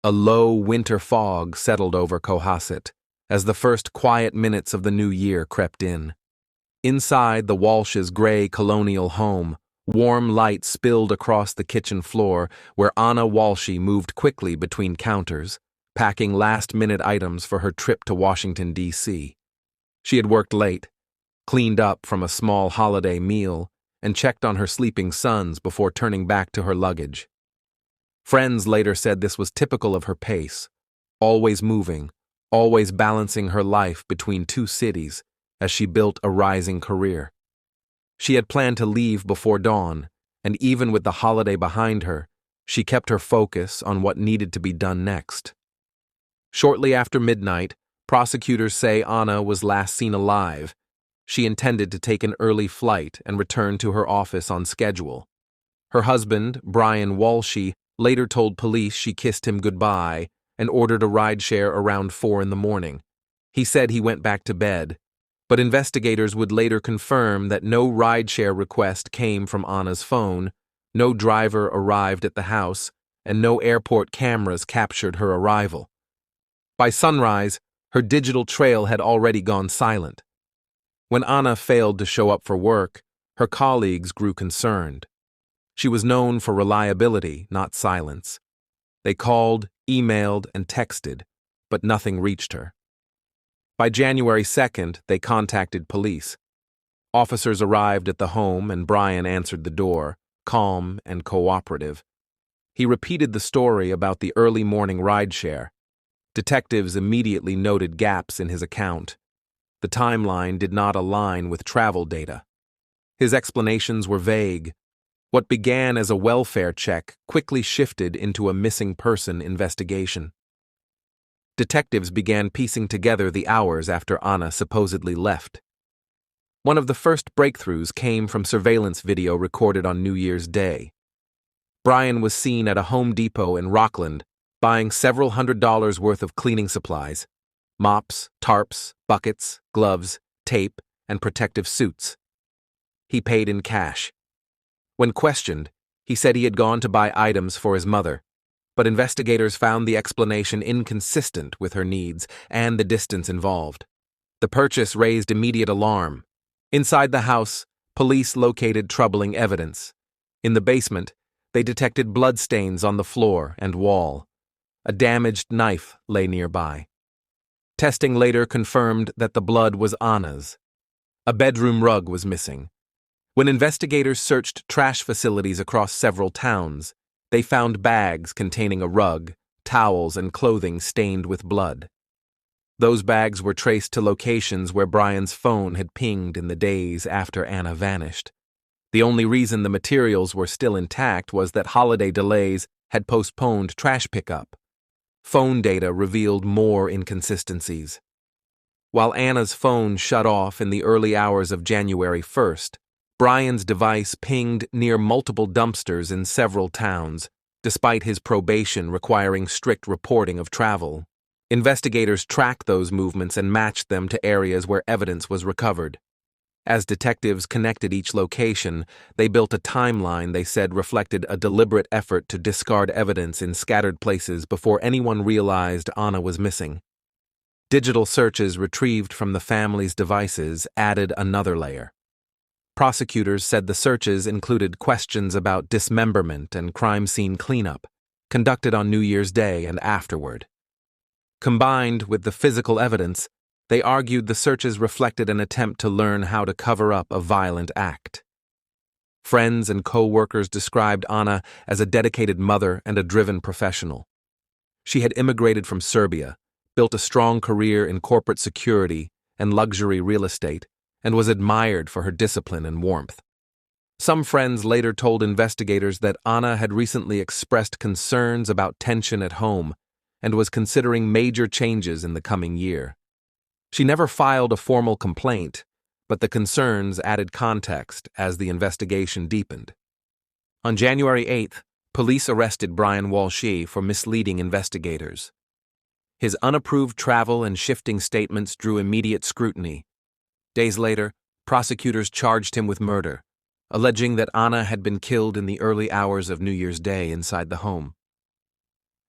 A low winter fog settled over Cohasset as the first quiet minutes of the new year crept in. Inside the Walshes' gray colonial home, warm light spilled across the kitchen floor where Anna Walshe moved quickly between counters, packing last-minute items for her trip to Washington, D.C. She had worked late, cleaned up from a small holiday meal, and checked on her sleeping sons before turning back to her luggage. Friends later said this was typical of her pace, always moving, always balancing her life between two cities as she built a rising career. She had planned to leave before dawn, and even with the holiday behind her, she kept her focus on what needed to be done next. Shortly after midnight, prosecutors say Anna was last seen alive. She intended to take an early flight and return to her office on schedule. Her husband, Brian Walshe, later told police she kissed him goodbye and ordered a rideshare around 4 a.m. He said he went back to bed, but investigators would later confirm that no rideshare request came from Anna's phone, no driver arrived at the house, and no airport cameras captured her arrival. By sunrise, her digital trail had already gone silent. When Anna failed to show up for work, her colleagues grew concerned. She was known for reliability, not silence. They called, emailed, and texted, but nothing reached her. By January 2nd, they contacted police. Officers arrived at the home and Brian answered the door, calm and cooperative. He repeated the story about the early morning rideshare. Detectives immediately noted gaps in his account. The timeline did not align with travel data. His explanations were vague. What began as a welfare check quickly shifted into a missing person investigation. Detectives began piecing together the hours after Anna supposedly left. One of the first breakthroughs came from surveillance video recorded on New Year's Day. Brian was seen at a Home Depot in Rockland buying several $100s worth of cleaning supplies: mops, tarps, buckets, gloves, tape, and protective suits. He paid in cash. When questioned, he said he had gone to buy items for his mother, but investigators found the explanation inconsistent with her needs and the distance involved. The purchase raised immediate alarm. Inside the house, police located troubling evidence. In the basement, they detected bloodstains on the floor and wall. A damaged knife lay nearby. Testing later confirmed that the blood was Anna's. A bedroom rug was missing. When investigators searched trash facilities across several towns, they found bags containing a rug, towels, and clothing stained with blood. Those bags were traced to locations where Brian's phone had pinged in the days after Anna vanished. The only reason the materials were still intact was that holiday delays had postponed trash pickup. Phone data revealed more inconsistencies. While Anna's phone shut off in the early hours of January 1st, Brian's device pinged near multiple dumpsters in several towns, despite his probation requiring strict reporting of travel. Investigators tracked those movements and matched them to areas where evidence was recovered. As detectives connected each location, they built a timeline they said reflected a deliberate effort to discard evidence in scattered places before anyone realized Anna was missing. Digital searches retrieved from the family's devices added another layer. Prosecutors said the searches included questions about dismemberment and crime scene cleanup, conducted on New Year's Day and afterward. Combined with the physical evidence, they argued the searches reflected an attempt to learn how to cover up a violent act. Friends and co-workers described Anna as a dedicated mother and a driven professional. She had immigrated from Serbia, built a strong career in corporate security and luxury real estate, and was admired for her discipline and warmth. Some friends later told investigators that Anna had recently expressed concerns about tension at home and was considering major changes in the coming year. She never filed a formal complaint, but the concerns added context as the investigation deepened. On January 8th, police arrested Brian Walshe for misleading investigators. His unapproved travel and shifting statements drew immediate scrutiny. Days later, prosecutors charged him with murder, alleging that Anna had been killed in the early hours of New Year's Day inside the home.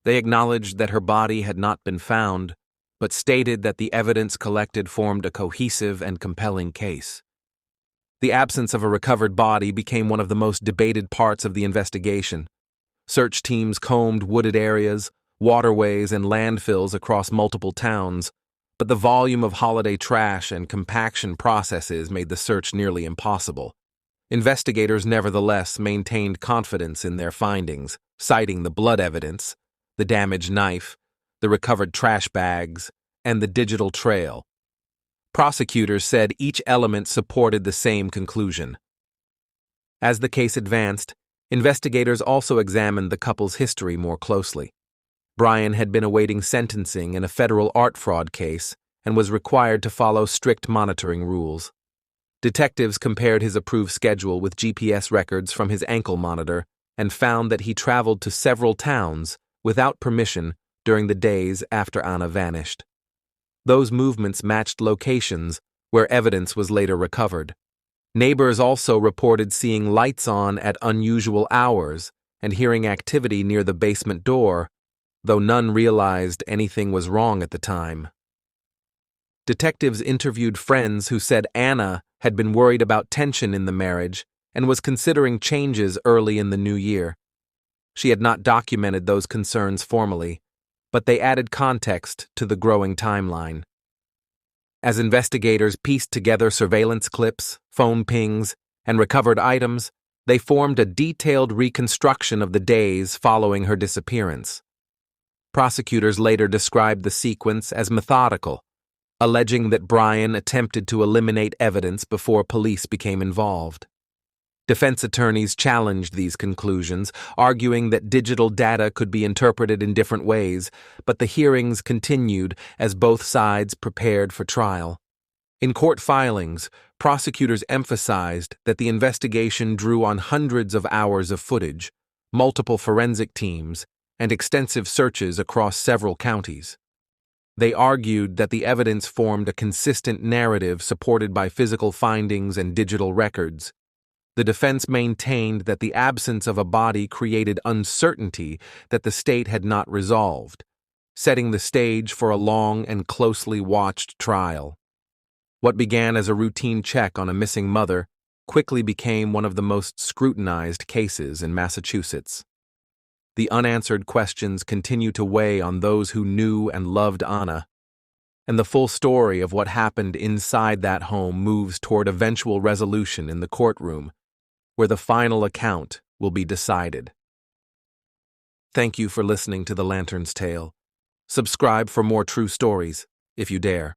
They acknowledged that her body had not been found, but stated that the evidence collected formed a cohesive and compelling case. The absence of a recovered body became one of the most debated parts of the investigation. Search teams combed wooded areas, waterways, and landfills across multiple towns, but the volume of holiday trash and compaction processes made the search nearly impossible. Investigators nevertheless maintained confidence in their findings, citing the blood evidence, the damaged knife, the recovered trash bags, and the digital trail. Prosecutors said each element supported the same conclusion. As the case advanced, investigators also examined the couple's history more closely. Brian had been awaiting sentencing in a federal art fraud case and was required to follow strict monitoring rules. Detectives compared his approved schedule with GPS records from his ankle monitor and found that he traveled to several towns without permission during the days after Anna vanished. Those movements matched locations where evidence was later recovered. Neighbors also reported seeing lights on at unusual hours and hearing activity near the basement door, though none realized anything was wrong at the time. Detectives interviewed friends who said Anna had been worried about tension in the marriage and was considering changes early in the new year. She had not documented those concerns formally, but they added context to the growing timeline. As investigators pieced together surveillance clips, phone pings, and recovered items, they formed a detailed reconstruction of the days following her disappearance. Prosecutors later described the sequence as methodical, alleging that Brian attempted to eliminate evidence before police became involved. Defense attorneys challenged these conclusions, arguing that digital data could be interpreted in different ways, but the hearings continued as both sides prepared for trial. In court filings, prosecutors emphasized that the investigation drew on hundreds of hours of footage, multiple forensic teams, and extensive searches across several counties. They argued that the evidence formed a consistent narrative supported by physical findings and digital records. The defense maintained that the absence of a body created uncertainty that the state had not resolved, setting the stage for a long and closely watched trial. What began as a routine check on a missing mother quickly became one of the most scrutinized cases in Massachusetts. The unanswered questions continue to weigh on those who knew and loved Anna, and the full story of what happened inside that home moves toward eventual resolution in the courtroom, where the final account will be decided. Thank you for listening to The Lantern's Tale. Subscribe for more true stories, if you dare.